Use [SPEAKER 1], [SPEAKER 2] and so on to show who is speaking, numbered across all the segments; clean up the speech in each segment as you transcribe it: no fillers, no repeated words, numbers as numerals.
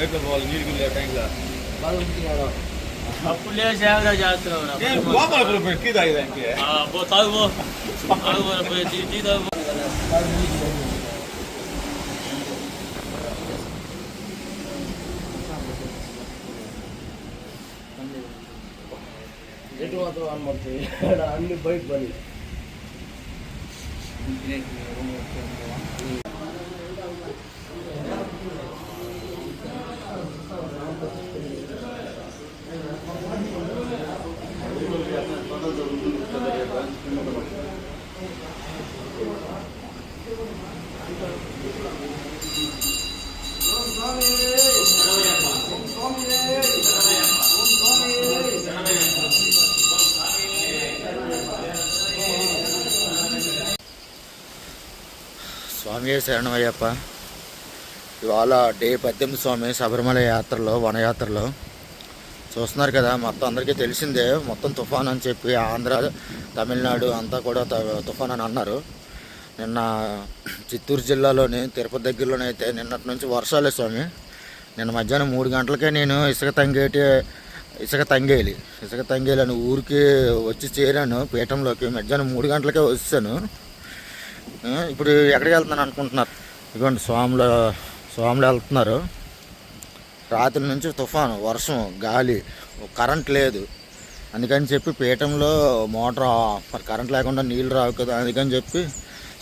[SPEAKER 1] ఎట్లా పోవాలి నీళ్ళు టైంలో
[SPEAKER 2] అప్పుడు లేచి ఏమైనా చేస్తున్నావు
[SPEAKER 1] లోపల టీ తాగేదానికి
[SPEAKER 2] తాగు టీ తాగు.
[SPEAKER 3] ఎటు మాత్రం అనబడుతుంది అన్ని బయట పని
[SPEAKER 4] స్వామి శరణమయ్యప్ప. ఇవాళ డే 18 స్వామి శబరిమల యాత్రలో వనయాత్రలో చూస్తున్నారు కదా. మొత్తం అందరికీ తెలిసిందే, మొత్తం తుఫాన్ అని చెప్పి ఆంధ్ర తమిళనాడు అంతా కూడా తుఫాన్ అని అన్నారు. నిన్న చిత్తూరు జిల్లాలోని తిరుపతి దగ్గరలోనైతే నిన్నటి నుంచి వర్షాలే స్వామి. నిన్న మధ్యాహ్నం 3 గంటలకే నేను ఇసుక తంగేలి అని ఊరికి వచ్చి చేరాను పీఠంలోకి. మధ్యాహ్నం 3 గంటలకే వచ్చాను. ఇప్పుడు ఎక్కడికి వెళ్తున్నాను అనుకుంటున్నారు? ఇదిగోండి స్వాములు వెళ్తున్నారు. రాత్రి నుంచి తుఫాను, వర్షం, గాలి, కరెంట్ లేదు. అందుకని చెప్పి పీఠంలో మోటార్ మరి కరెంట్ లేకుండా నీళ్ళు రావు కదా, అందుకని చెప్పి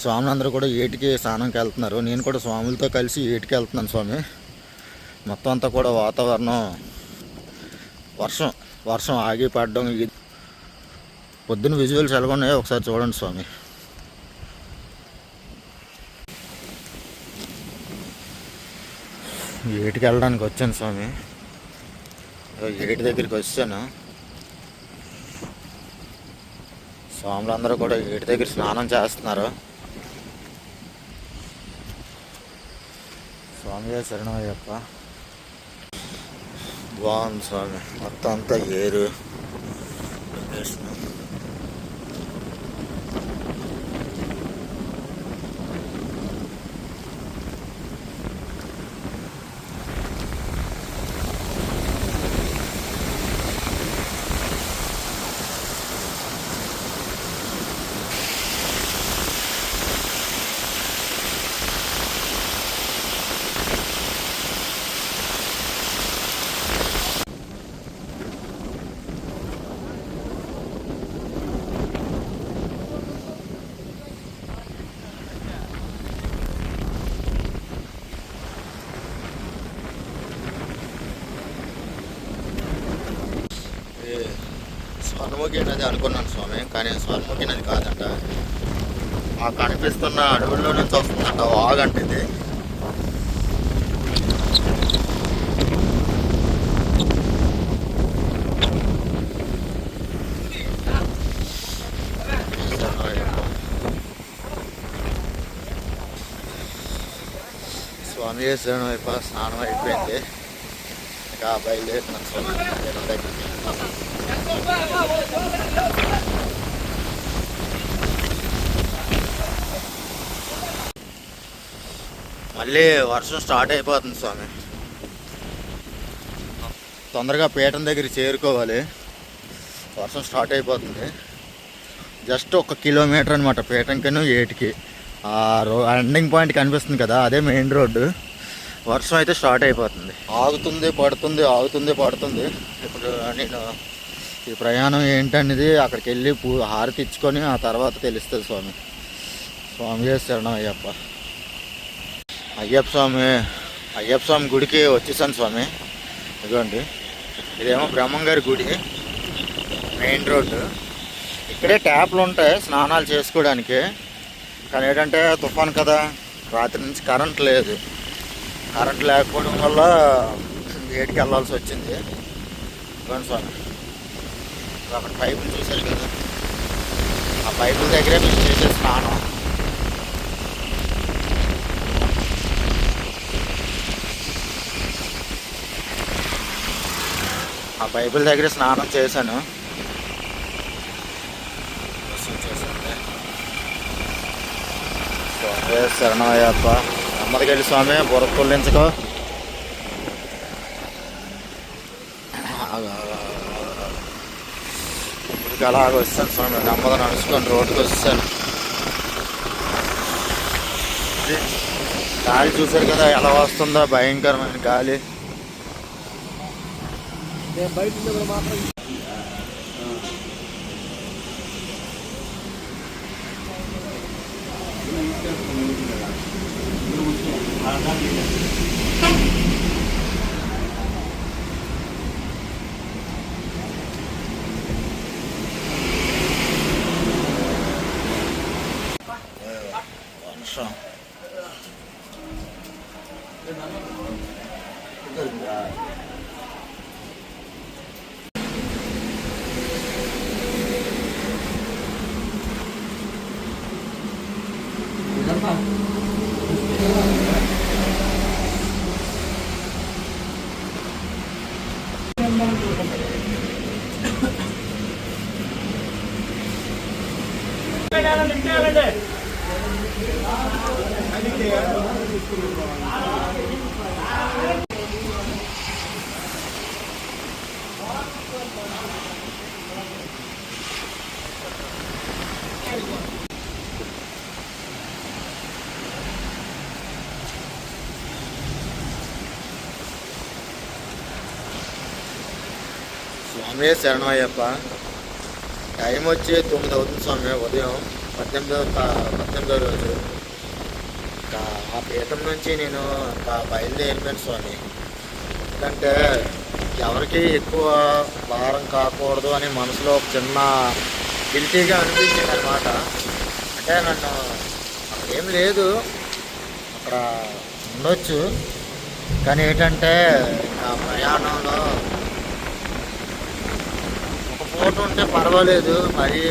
[SPEAKER 4] స్వాములందరూ కూడా ఏటికి స్నానంకి వెళ్తున్నారు. నేను కూడా స్వాములతో కలిసి ఏటికి వెళ్తున్నాను స్వామి. మొత్తం అంతా కూడా వాతావరణం వర్షం ఆగి పడడం. పొద్దున్న విజువల్స్ ఎలాగ ఉన్నాయో ఒకసారి చూడండి స్వామి. ఏటికి వెళ్ళడానికి వచ్చాను స్వామి. ఏటి దగ్గరికి వచ్చాను. స్వాములందరూ కూడా ఏటి దగ్గర స్నానం చేస్తున్నారు. స్వామి శరణమయ్యప్ప. బాగుంది స్వామి, మొత్తం అంతా ఏరు లొకేషన్. స్వర్ణముఖి నది అనుకున్నాను స్వామి, కానీ స్వర్ణముఖి నది కాదంట. ఆ కనిపిస్తున్న అడవుల్లో నుంచి వస్తుందంట వాగంట ఇది. స్వామి శరణమయ్యప్ప. స్నానం అయిపోయింది, ఇంకా బయలుదేరుతున్నాను స్వామి దగ్గరికి. మళ్ళీ వర్షం స్టార్ట్ అయిపోతుంది స్వామి. తొందరగా పీఠం దగ్గర చేరుకోవాలి, వర్షం స్టార్ట్ అయిపోతుంది. జస్ట్ 1 కిలోమీటర్ అనమాట పీఠంకిను ఏటికి. ఎండింగ్ పాయింట్ కనిపిస్తుంది కదా, అదే మెయిన్ రోడ్డు. వర్షం అయితే స్టార్ట్ అయిపోతుంది. ఆగుతుంది పడుతుంది. ఇప్పుడు నేను ఈ ప్రయాణం ఏంటనేది అక్కడికి వెళ్ళి హారతి ఇచ్చుకొని ఆ తర్వాత తెలుస్తుంది స్వామి. స్వామి శరణం అయ్యప్ప. అయ్యప్ప స్వామి గుడికి వచ్చేసాను స్వామి. ఇదిగోండి, ఇదేమో బ్రహ్మంగారి గుడి, మెయిన్ రోడ్డు. ఇక్కడే ట్యాప్లు ఉంటాయి స్నానాలు చేసుకోవడానికి. కానీ ఏంటంటే తుఫాన్ కదా, రాత్రి నుంచి కరెంట్ లేదు. కరెంట్ లేకపోవడం వల్ల ఏటికి వెళ్ళాల్సి వచ్చింది. ఇదిగోండి స్వామి, అక్కడ పైపులు చూశారు కదా, ఆ పైపుల దగ్గరే మేము చేసే స్నానం. ఆ పైపుల దగ్గర స్నానం చేశాను. స్వామి శరణమయ్యప్ప. నెమ్మదికెళ్ళి స్వామి, బుర్ర తొలగించుకో. ఇప్పటికి అలాగ వస్తాను స్వామి, నెమ్మది నడుచుకొని రోడ్డుకి వస్తాను. గాలి చూసారు కదా ఎలా వస్తుందో, భయంకరమైన గాలి.
[SPEAKER 3] నేను బయట ఉన్నప్పుడు మాత్రం
[SPEAKER 4] వర్షం స్వామి శరణమయ్యప్ప. టైం వచ్చి 9 అవుతుంది స్వామి, ఉదయం 18వ రోజు. ఆ పీఠం నుంచి నేను బయలుదేరిపోయాను స్వామి. ఎందుకంటే ఎవరికి ఎక్కువ భారం కాకూడదు అని మనసులో ఒక చిన్న గిల్టీగా అనిపించింది అనమాట. అంటే నన్ను అక్కడ ఏం లేదు, అక్కడ ఉండొచ్చు, కానీ ఏంటంటే ఇంకా ప్రయాణంలో పూట ఉంటే పర్వాలేదు, మరి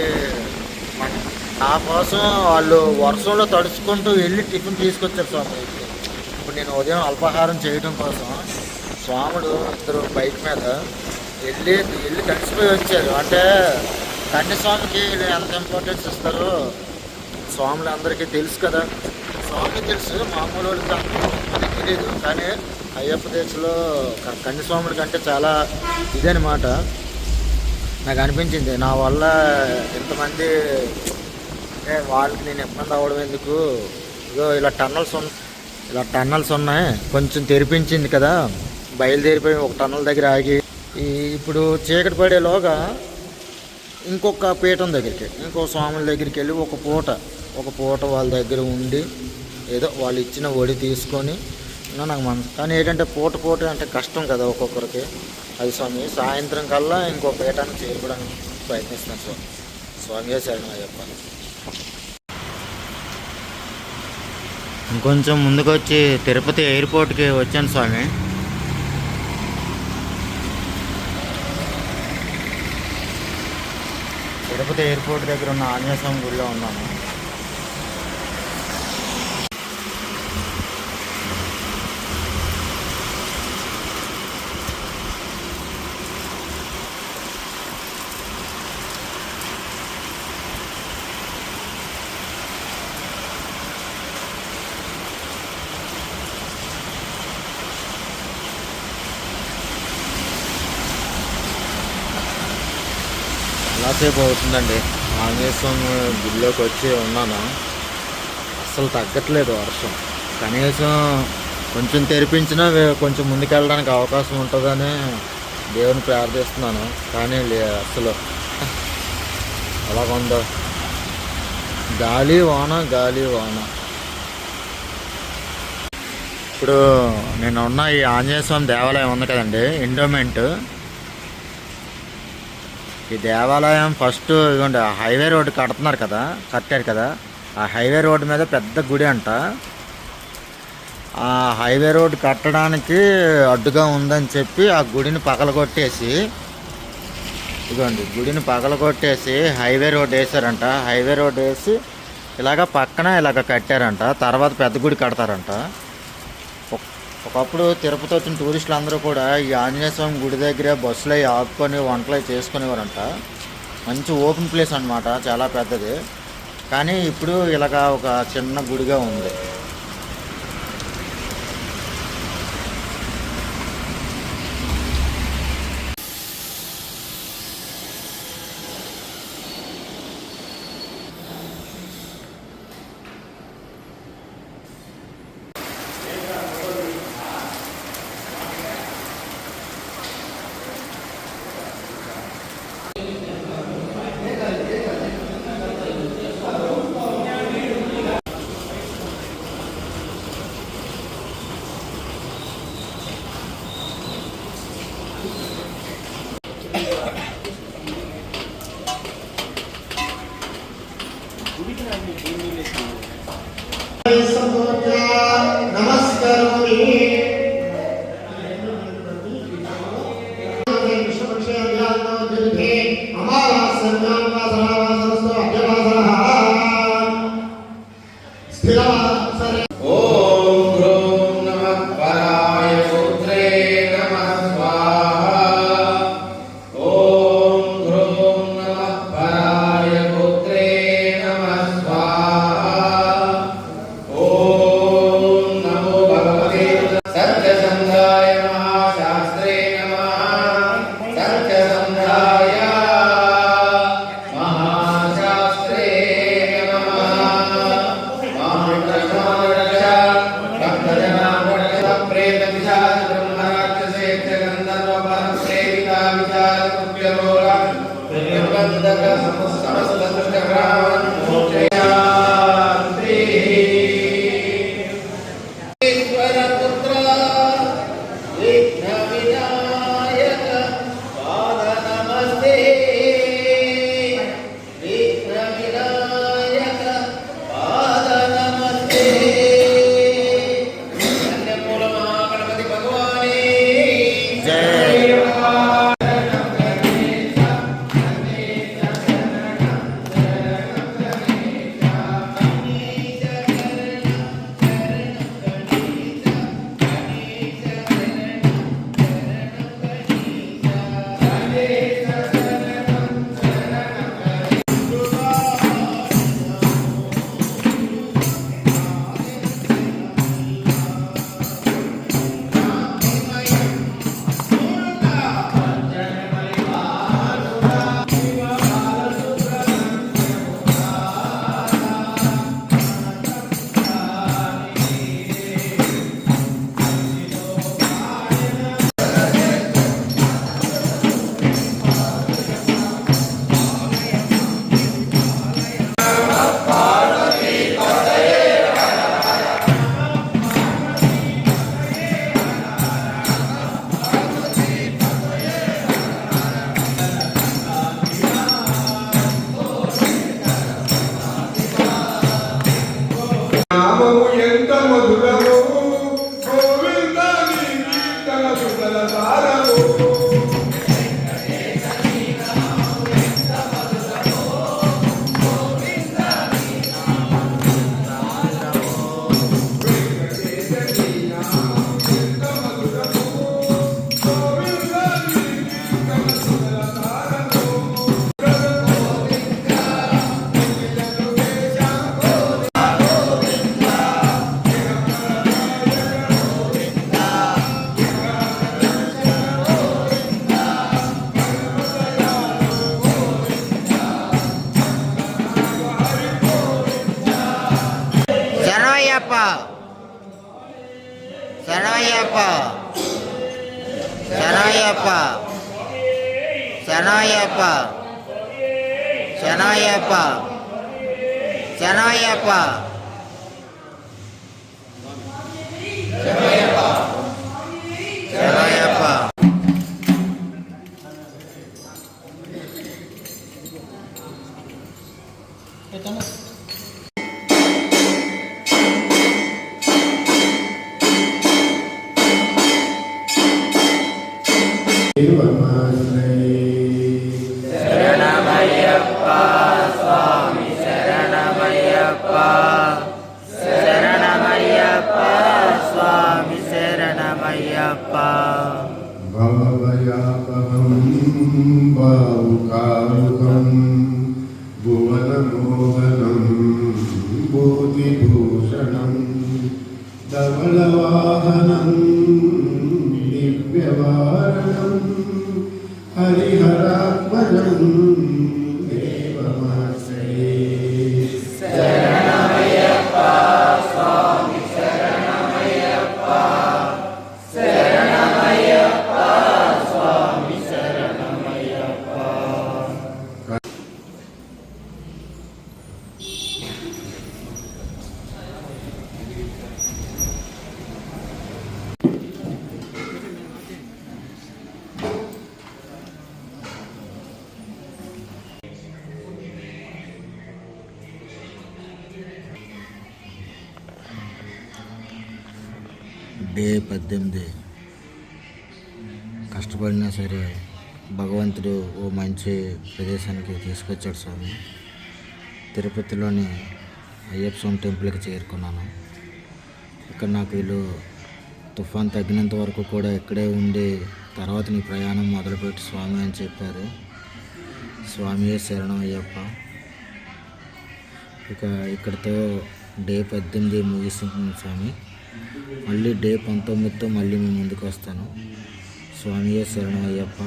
[SPEAKER 4] నా కోసం వాళ్ళు వర్షంలో తడుచుకుంటూ వెళ్ళి టిఫిన్ తీసుకొచ్చారు స్వామి. ఇప్పుడు నేను ఉదయం అల్పాహారం చేయడం కోసం స్వాముడు ఇద్దరు బైక్ మీద వెళ్ళి తడిసిపోయి వచ్చారు. అంటే కన్యస్వామికి ఎంత ఇంపార్టెన్స్ ఇస్తారో స్వాములు అందరికీ తెలుసు కదా. స్వామికి తెలుసు, మామూలు వాళ్ళకి తెలియదు. కానీ అయ్యప్ప దేశంలో కన్యస్వాముడి కంటే చాలా ఇదనమాట. నాకు అనిపించింది నా వల్ల ఎంతమంది వాళ్ళకి నేను ఇబ్బంది అవ్వడం ఎందుకు, ఇదో ఇలా టన్నల్స్ ఉన్నాయి, కొంచెం తెరిపించింది కదా, బయలుదేరిపోయి ఒక టన్నల్ దగ్గర ఆగి ఇప్పుడు చీకటి పడేలోగా ఇంకొక పీఠం దగ్గరికి, ఇంకో స్వాముల దగ్గరికి వెళ్ళి ఒక పూట వాళ్ళ దగ్గర ఉండి ఏదో వాళ్ళు ఇచ్చిన ఒడి తీసుకొని నాకు మనసు. కానీ ఏంటంటే పూట అంటే కష్టం కదా ఒక్కొక్కరికి. అది స్వామి సాయంత్రం కల్లా ఇంకో పీఠానికి చేరుకోవడానికి ప్రయత్నిస్తున్నాను స్వామి. స్వామియే శరణమయ్యప్ప. ఇంకొంచెం ముందుకు వచ్చి తిరుపతి ఎయిర్పోర్ట్కి వచ్చాను స్వామి. తిరుపతి ఎయిర్పోర్ట్ దగ్గర ఉన్న ఆంజనేయ స్వామి గుడిలో ఉన్నాను. చాలాసేపు అవుతుందండి ఆంజనేయ స్వామి గుడిలోకి వచ్చి ఉన్నాను. అస్సలు తగ్గట్లేదు వర్షం. కనీసం కొంచెం తెరిపించినా కొంచెం ముందుకెళ్ళడానికి అవకాశం ఉంటుందని దేవుని ప్రార్థిస్తున్నాను. కానీ అసలు అలాగుందో గాలి వాన. ఇప్పుడు నేను ఉన్న ఈ ఆంజనేయ స్వామి దేవాలయం ఉంది కదండి, ఎండోమెంట్. ఈ దేవాలయం ఫస్ట్ ఇదిగోండి హైవే రోడ్డు కట్టారు కదా, ఆ హైవే రోడ్డు మీద పెద్ద గుడి అంట. ఆ హైవే రోడ్డు కట్టడానికి అడ్డుగా ఉందని చెప్పి ఆ గుడిని పగలగొట్టేసి హైవే రోడ్డు వేసారంట. హైవే రోడ్డు వేసి పక్కన కట్టారంట. తర్వాత పెద్ద గుడి కడతారంట. ఒకప్పుడు తిరుపతి వచ్చిన టూరిస్టులు అందరూ కూడా ఈ ఆంజనేయ స్వామి గుడి దగ్గరే బస్సులు అవి ఆపుకొని వంటలు చేసుకునేవారంట. మంచి ఓపెన్ ప్లేస్ అనమాట, చాలా పెద్దది. కానీ ఇప్పుడు ఇలాగా ఒక చిన్న గుడిగా ఉంది. శరణయ్యప్ప శరణయ్యప్ప శరణయ్యప్ప శరణయ్యప్ప శరణయ్యప్ప శరణయ్యప్ప శరణయ్యప్ప శరణమయ్యప్ప స్వామి శరణమయ్యప్ప శరణమయ్యప్ప స్వామి శరణమయ్యప్ప
[SPEAKER 5] భవభయాపహం బాహుకారుకం భువనమోహనం విభూతిభూషణం ధవళవాహనం దివ్యవారణం హరిహరాత్మజం దేవమాశ్రయే.
[SPEAKER 4] డే 18 కష్టపడినా సరే భగవంతుడు ఓ మంచి ప్రదేశానికి తీసుకొచ్చాడు స్వామి. తిరుపతిలోని అయ్యప్ప స్వామి టెంపుల్కి చేరుకున్నాను. ఇక్కడ నాకు వీళ్ళు తుఫాన్ తగ్గినంత వరకు కూడా ఇక్కడే ఉండి తర్వాత నీ ప్రయాణం మొదలుపెట్టి స్వామి అని చెప్పారు. స్వామియే శరణం అయ్యప్ప. ఇక ఇక్కడితో డే 18 ముగిస్తుంది స్వామి. మళ్ళీ డే 19తో మళ్ళీ మేము ముందుకు వస్తాను. స్వామియే శరణం అయ్యప్ప.